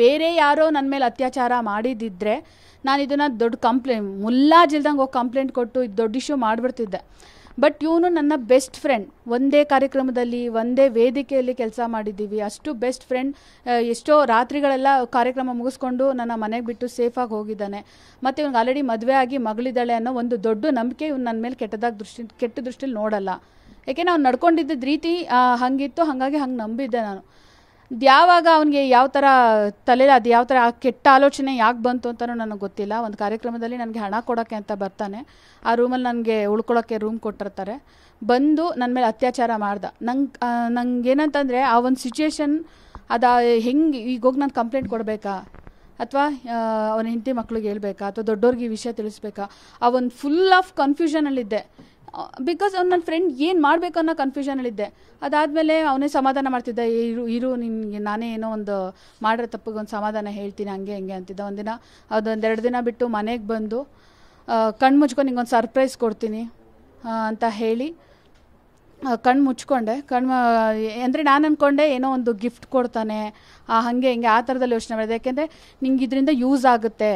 ಬೇರೆ ಯಾರೋ ನನ್ನ ಮೇಲೆ ಅತ್ಯಾಚಾರ ಮಾಡಿದ್ದಿದ್ರೆ ನಾನು ಇದನ್ನು ದೊಡ್ಡ ಮುಲ್ಲಾಜಿಲ್ದಂಗೆ ಹೋಗಿ ಕಂಪ್ಲೇಂಟ್ ಕೊಟ್ಟು ಇದು ದೊಡ್ಡ ಇಶ್ಯೂ ಮಾಡಿಬಿಡ್ತಿದ್ದೆ. ಬಟ್ ಇವನು ನನ್ನ ಬೆಸ್ಟ್ ಫ್ರೆಂಡ್, ಒಂದೇ ಕಾರ್ಯಕ್ರಮದಲ್ಲಿ ಒಂದೇ ವೇದಿಕೆಯಲ್ಲಿ ಕೆಲಸ ಮಾಡಿದ್ದೀವಿ, ಅಷ್ಟು ಬೆಸ್ಟ್ ಫ್ರೆಂಡ್. ಎಷ್ಟೋ ರಾತ್ರಿಗಳೆಲ್ಲ ಕಾರ್ಯಕ್ರಮ ಮುಗಿಸ್ಕೊಂಡು ನನ್ನ ಮನೆಗೆ ಬಿಟ್ಟು ಸೇಫಾಗಿ ಹೋಗಿದ್ದಾನೆ. ಮತ್ತು ಇವ್ನಿಗೆ ಆಲ್ರೆಡಿ ಮದುವೆ ಆಗಿ ಮಗಳಿದ್ದಾಳೆ ಅನ್ನೋ ಒಂದು ದೊಡ್ಡ ನಂಬಿಕೆ ಇವ್ನು ನನ್ನ ಮೇಲೆ ಕೆಟ್ಟ ದೃಷ್ಟಿಲಿ ನೋಡಲ್ಲ. ಯಾಕೆಂದರೆ ಅವ್ನು ನಡ್ಕೊಂಡಿದ್ದ ರೀತಿ ಹಾಗಿತ್ತು, ಹಾಗಾಗಿ ಹಂಗೆ ನಂಬಿದ್ದೆ ನಾನು. ಯಾವಾಗ ಅವನಿಗೆ ಯಾವ ಥರ ತಲೆಯಲ್ಲಿ ಅದು ಯಾವ ಥರ ಕೆಟ್ಟ ಆಲೋಚನೆ ಯಾಕೆ ಬಂತು ಅಂತಲೂ ನನಗೆ ಗೊತ್ತಿಲ್ಲ. ಒಂದು ಕಾರ್ಯಕ್ರಮದಲ್ಲಿ ನನಗೆ ಹಣ ಕೊಡೋಕ್ಕೆ ಅಂತ ಬರ್ತಾನೆ, ಆ ರೂಮಲ್ಲಿ ನನಗೆ ಉಳ್ಕೊಳ್ಳೋಕ್ಕೆ ರೂಮ್ ಕೊಟ್ಟಿರ್ತಾರೆ, ಬಂದು ನನ್ನ ಮೇಲೆ ಅತ್ಯಾಚಾರ ಮಾಡ್ದ. ನಂಗೆ ಏನಂತಂದರೆ ಆ ಒಂದು ಸಿಚುವೇಶನ್ ಅದು ಹೆಂಗೆ ಈಗ ಹೋಗಿ ನಾನು ಕಂಪ್ಲೇಂಟ್ ಕೊಡಬೇಕಾ ಅಥವಾ ಅವನ ಹೆಂಡತಿ ಮಕ್ಳಿಗೆ ಹೇಳ್ಬೇಕಾ ಅಥವಾ ದೊಡ್ಡವ್ರಿಗೆ ಈ ವಿಷಯ ತಿಳಿಸ್ಬೇಕಾ, ಆ ಒಂದು ಫುಲ್ ಆಫ್ ಕನ್ಫ್ಯೂಷನಲ್ಲಿದ್ದೆ. ಬಿಕಾಸ್ ಅವ್ನು ನನ್ನ ಫ್ರೆಂಡ್ ಏನು ಮಾಡಬೇಕು ಅನ್ನೋ ಕನ್ಫ್ಯೂಷನಲ್ಲಿದ್ದೆ. ಅದಾದಮೇಲೆ ಅವನೇ ಸಮಾಧಾನ ಮಾಡ್ತಿದ್ದ, ಇರು ನಿನಗೆ ನಾನೇ ಏನೋ ಒಂದು ಮಾಡಿರೋ ತಪ್ಪಿಗೆ ಒಂದು ಸಮಾಧಾನ ಹೇಳ್ತೀನಿ ಹಂಗೆ ಹಿಂಗೆ ಅಂತಿದ್ದ. ಒಂದಿನ ಅದೊಂದೆರಡು ದಿನ ಬಿಟ್ಟು ಮನೆಗೆ ಬಂದು ಕಣ್ಣು ಮುಚ್ಕೊಂಡು ನಿಂಗೊಂದು ಸರ್ಪ್ರೈಸ್ ಕೊಡ್ತೀನಿ ಅಂತ ಹೇಳಿ ಕಣ್ಣು ಮುಚ್ಕೊಂಡೆ. ಅಂದರೆ ನಾನು ಅಂದ್ಕೊಂಡೆ ಏನೋ ಒಂದು ಗಿಫ್ಟ್ ಕೊಡ್ತಾನೆ ಹಾಗೆ ಹಿಂಗೆ ಆ ಥರದಲ್ಲಿ ಯೋಚನೆ ಮಾಡಿದೆ. ಯಾಕೆಂದರೆ ನಿಂಗೆ ಇದರಿಂದ ಯೂಸ್ ಆಗುತ್ತೆ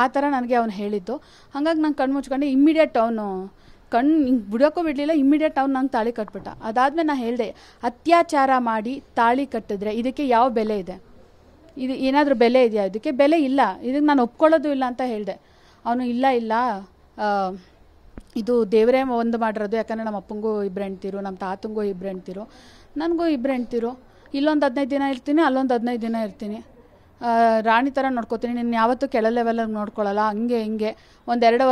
ಆ ಥರ ನನಗೆ ಅವ್ನು ಹೇಳಿದ್ದು. ಹಾಗಾಗಿ ನಾನು ಕಣ್ಣು ಮುಚ್ಕೊಂಡೆ. ಇಮ್ಮಿಡಿಯೇಟ್ ಅವನು ಹಿಂಗೆ ಬಿಡೋಕ್ಕೂ ಬಿಡಲಿಲ್ಲ, ಇಮ್ಮಿಡಿಯೇಟ್ ಅವ್ನು ನಂಗೆ ತಾಳಿ ಕಟ್ಬಿಟ್ಟ. ಅದಾದಮೇಲೆ ನಾನು ಹೇಳಿದೆ, ಅತ್ಯಾಚಾರ ಮಾಡಿ ತಾಳಿ ಕಟ್ಟಿದ್ರೆ ಇದಕ್ಕೆ ಯಾವ ಬೆಲೆ ಇದೆ, ಇದು ಏನಾದರೂ ಬೆಲೆ ಇದೆಯಾ, ಇದಕ್ಕೆ ಬೆಲೆ ಇಲ್ಲ, ಇದಕ್ಕೆ ನಾನು ಒಪ್ಕೊಳ್ಳೋದು ಇಲ್ಲ ಅಂತ ಹೇಳಿದೆ. ಅವನು ಇಲ್ಲ ಇದು ದೇವರೇ ಒಂದು ಮಾಡಿರೋದು, ಯಾಕಂದರೆ ನಮ್ಮ ಅಪ್ಪಂಗೂ ಇಬ್ಬರು ಹೆಣ್ತಿರು, ನಮ್ಮ ತಾತಂಗೂ ಇಬ್ಬರು ಹೆಣ್ತಿರು, ನನಗೂ ಇಬ್ಬರು ಹೆಣ್ತಿರು, ಇಲ್ಲೊಂದು 15 ದಿನ ಇರ್ತೀನಿ, ಅಲ್ಲೊಂದು 15 ದಿನ ಇರ್ತೀನಿ, ರಾಣಿ ಥರ ನೋಡ್ಕೋತೀನಿ, ನಿನ್ನ ಯಾವತ್ತೂ ಕೆಳ ಲೆವೆಲಾಗಿ ನೋಡ್ಕೊಳ್ಳಲ್ಲ, ಹಂಗೆ ಹಿಂಗೆ ಒಂದೆರಡು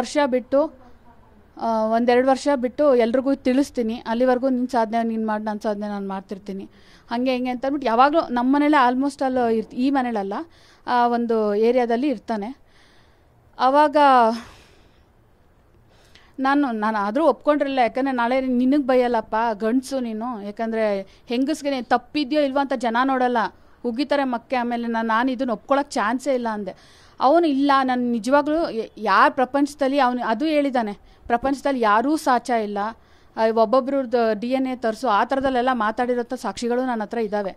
ವರ್ಷ ಬಿಟ್ಟು ಎಲ್ರಿಗೂ ತಿಳಿಸ್ತೀನಿ, ಅಲ್ಲಿವರೆಗೂ ನಿನ್ನ ಸಾಧನೆ ನೀನು ಮಾಡಿ, ನನ್ನ ಸಾಧನೆ ನಾನು ಮಾಡ್ತಿರ್ತೀನಿ, ಹಾಗೆ ಹಿಂಗೆ ಅಂತ ಅಂದ್ಬಿಟ್ಟು ಯಾವಾಗಲೂ ನಮ್ಮ ಮನೇಲೆ ಆಲ್ಮೋಸ್ಟ್ ಅಲ್ಲಿ ಈ ಮನೇಲಲ್ಲ ಒಂದು ಏರಿಯಾದಲ್ಲಿ ಇರ್ತಾನೆ. ಆವಾಗ ನಾನು ಆದರೂ ಒಪ್ಕೊಂಡಿರಲಿಲ್ಲ. ಯಾಕಂದರೆ ನಾಳೆ ನಿನಗೆ ಬೈಯಲ್ಲಪ್ಪ, ಗಂಡಸು ನೀನು, ಯಾಕಂದರೆ ಹೆಂಗಸ್ಗೆ ನೀನು ತಪ್ಪಿದೆಯೋ ಇಲ್ವೋ ಅಂತ ಜನ ನೋಡಲ್ಲ, ಉಗಿತಾರೆ ಮಕ್ಕೆ. ಆಮೇಲೆ ನಾನು ಇದನ್ನು ಒಪ್ಕೊಳ್ಳೋಕೆ ಚಾನ್ಸೇ ಇಲ್ಲ ಅಂದೆ. ಅವನು ಇಲ್ಲ, ನಾನು ನಿಜವಾಗ್ಲೂ ಯಾರು ಪ್ರಪಂಚದಲ್ಲಿ ಅದು ಹೇಳಿದ್ದಾನೆ, ಪ್ರಪಂಚದಲ್ಲಿ ಯಾರೂ ಸಾಚ ಇಲ್ಲ, ಒಬ್ಬೊಬ್ರದ್ದು DNA ತರಿಸು ಆ ಥರದಲ್ಲೆಲ್ಲ ಮಾತಾಡಿರೋ ಸಾಕ್ಷಿಗಳು ನನ್ನ ಹತ್ರ ಇದ್ದಾವೆ.